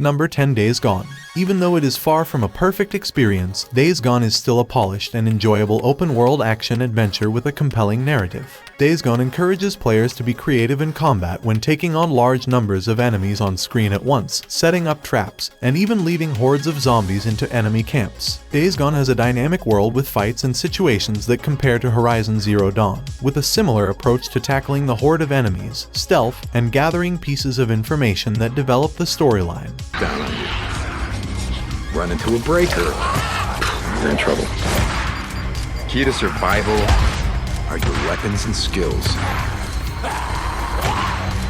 Number 10. Days Gone. Even though it is far from a perfect experience, Days Gone is still a polished and enjoyable open-world action-adventure with a compelling narrative. Days Gone encourages players to be creative in combat when taking on large numbers of enemies on screen at once, setting up traps, and even leading hordes of zombies into enemy camps. Days Gone has a dynamic world with fights and situations that compare to Horizon Zero Dawn, with a similar approach to tackling the horde of enemies, stealth, and gathering pieces of information that develop the storyline. Down on you. Run into a breaker, you're in trouble. Key to survival are your weapons and skills.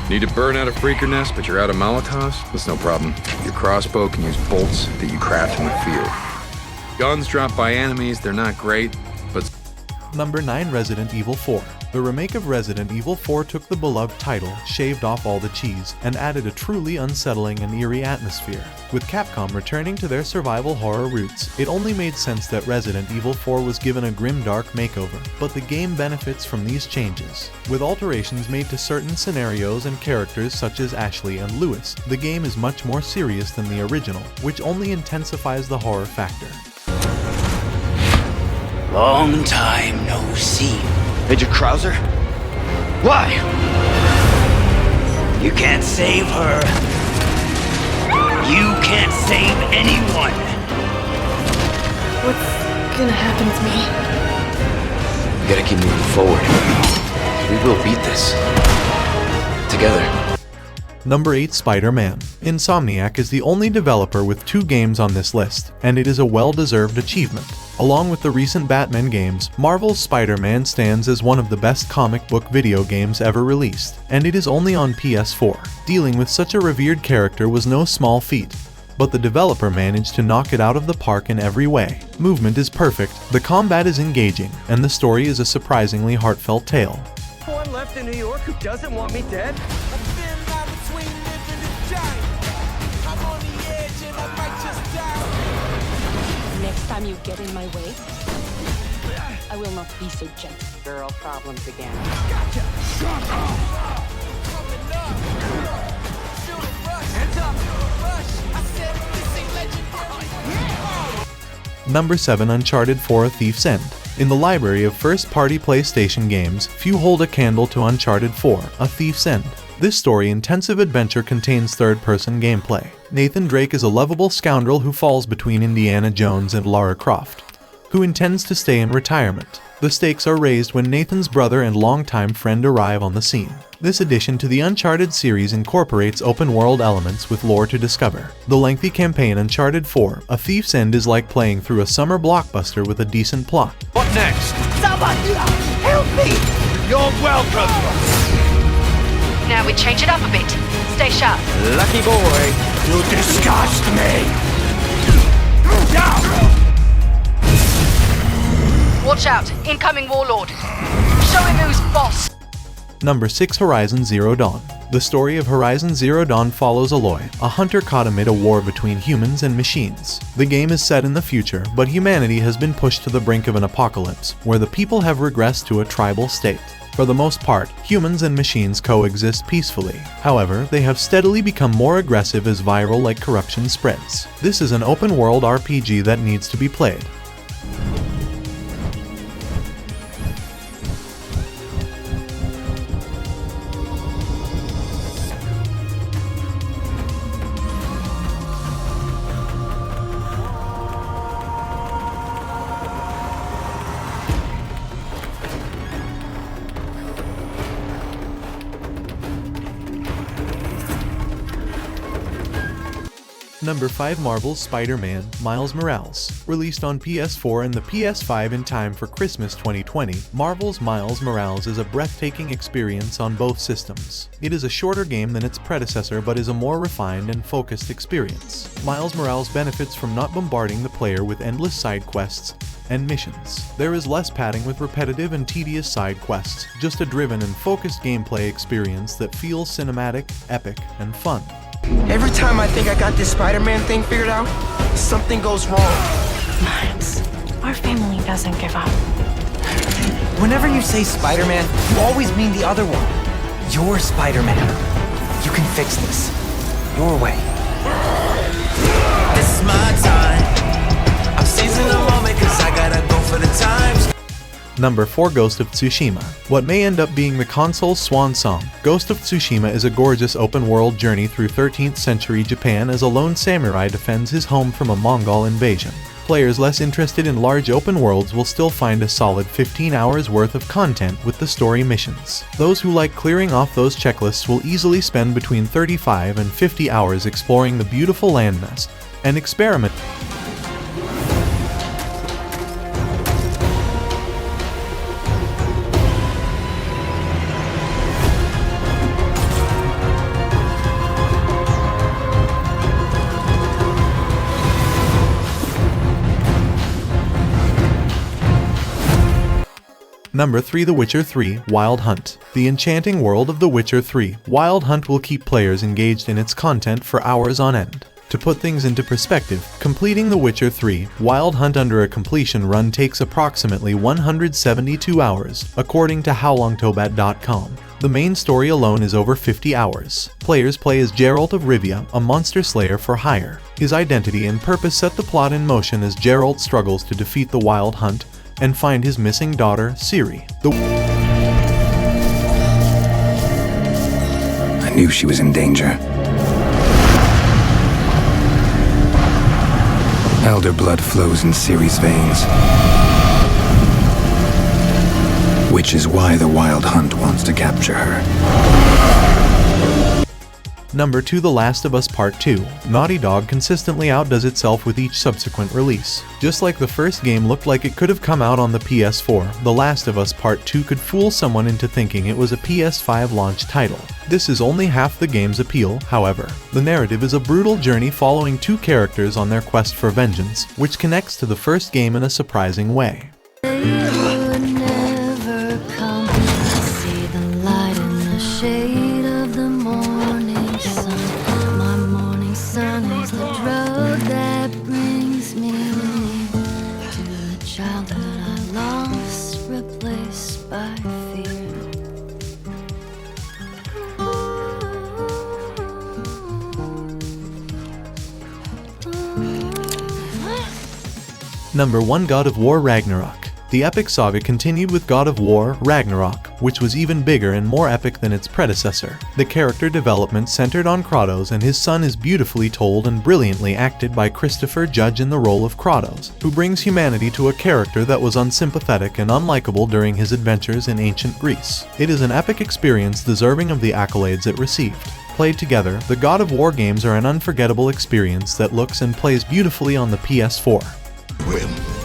Need to burn out a freaker nest, but you're out of Molotovs? That's no problem. Your crossbow can use bolts that you craft in the field. Guns dropped by enemies, they're not great, but... Number 9. Resident Evil 4. The remake of Resident Evil 4 took the beloved title, shaved off all the cheese, and added a truly unsettling and eerie atmosphere. With Capcom returning to their survival horror roots, it only made sense that Resident Evil 4 was given a grim dark makeover, but the game benefits from these changes. With alterations made to certain scenarios and characters such as Ashley and Lewis, the game is much more serious than the original, which only intensifies the horror factor. Long time no see. Major Krauser? Why? You can't save her. You can't save anyone. What's gonna happen to me? We gotta keep moving forward. We will beat this. Together. Number 8. Spider-Man. Insomniac is the only developer with 2 games on this list, and it is a well-deserved achievement. Along with the recent Batman games, Marvel's Spider-Man stands as one of the best comic book video games ever released, and it is only on PS4. Dealing with such a revered character was no small feat, but the developer managed to knock it out of the park in every way. Movement is perfect, the combat is engaging, and the story is a surprisingly heartfelt tale. One left in New York who doesn't want me dead? Next time you get in my way, I will not be so gentle. Girl problems again. Gotcha! Shut up! Hands up! Number 7. Uncharted 4: A Thief's End. In the library of first-party PlayStation games, few hold a candle to Uncharted 4: A Thief's End. This story-intensive adventure contains third-person gameplay. Nathan Drake is a lovable scoundrel who falls between Indiana Jones and Lara Croft, who intends to stay in retirement. The stakes are raised when Nathan's brother and longtime friend arrive on the scene. This addition to the Uncharted series incorporates open-world elements with lore to discover. The lengthy campaign Uncharted 4: A Thief's End is like playing through a summer blockbuster with a decent plot. What next? Somebody help me! You're welcome! Now we change it up a bit. Stay sharp. Lucky boy. You disgust me! Watch out. Incoming warlord. Show him who's boss. Number 6. Horizon Zero Dawn. The story of Horizon Zero Dawn follows Aloy, a hunter caught amid a war between humans and machines. The game is set in the future, but humanity has been pushed to the brink of an apocalypse, where the people have regressed to a tribal state. For the most part, humans and machines coexist peacefully. However, they have steadily become more aggressive as viral-like corruption spreads. This is an open-world RPG that needs to be played. Number 5. Marvel's Spider-Man: Miles Morales. Released on PS4 and the PS5 in time for Christmas 2020, Marvel's Miles Morales is a breathtaking experience on both systems. It is a shorter game than its predecessor but is a more refined and focused experience. Miles Morales benefits from not bombarding the player with endless side quests and missions. There is less padding with repetitive and tedious side quests, just a driven and focused gameplay experience that feels cinematic, epic, and fun. Every time I think I got this Spider-Man thing figured out, something goes wrong. Miles, our family doesn't give up. Whenever you say Spider-Man, you always mean the other one. You're Spider-Man. You can fix this. Your way. Number 4. Ghost of Tsushima. What may end up being the console's swan song, Ghost of Tsushima is a gorgeous open-world journey through 13th century Japan as a lone samurai defends his home from a Mongol invasion. Players less interested in large open worlds will still find a solid 15 hours worth of content with the story missions. Those who like clearing off those checklists will easily spend between 35 and 50 hours exploring the beautiful landmass and experiment. Number 3. The Witcher 3 Wild Hunt. The enchanting world of The Witcher 3 Wild Hunt will keep players engaged in its content for hours on end. To put things into perspective, completing The Witcher 3 Wild Hunt under a completion run takes approximately 172 hours, according to HowLongToBat.com. The main story alone is over 50 hours. Players play as Geralt of Rivia, a monster slayer for hire. His identity and purpose set the plot in motion as Geralt struggles to defeat the Wild Hunt and find his missing daughter, Ciri. I knew she was in danger. Elder blood flows in Ciri's veins, which is why the Wild Hunt wants to capture her. Number 2. The Last of Us Part 2. Naughty Dog consistently outdoes itself with each subsequent release. Just like the first game looked like it could have come out on the PS4, The Last of Us Part 2 could fool someone into thinking it was a PS5 launch title. This is only half the game's appeal, however. The narrative is a brutal journey following two characters on their quest for vengeance, which connects to the first game in a surprising way. Number 1. God of War Ragnarok. The epic saga continued with God of War Ragnarok, which was even bigger and more epic than its predecessor. The character development centered on Kratos and his son is beautifully told and brilliantly acted by Christopher Judge in the role of Kratos, who brings humanity to a character that was unsympathetic and unlikable during his adventures in ancient Greece. It is an epic experience deserving of the accolades it received. Played together, the God of War games are an unforgettable experience that looks and plays beautifully on the PS4.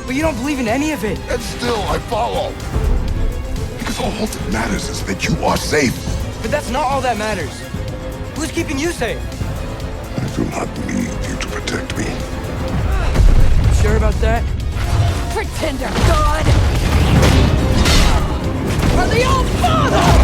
But you don't believe in any of it. And still I follow. Because all that matters is that you are safe. But that's not all that matters. Who's keeping you safe? I do not need you to protect me. You sure about that? Pretender God! Are the old father!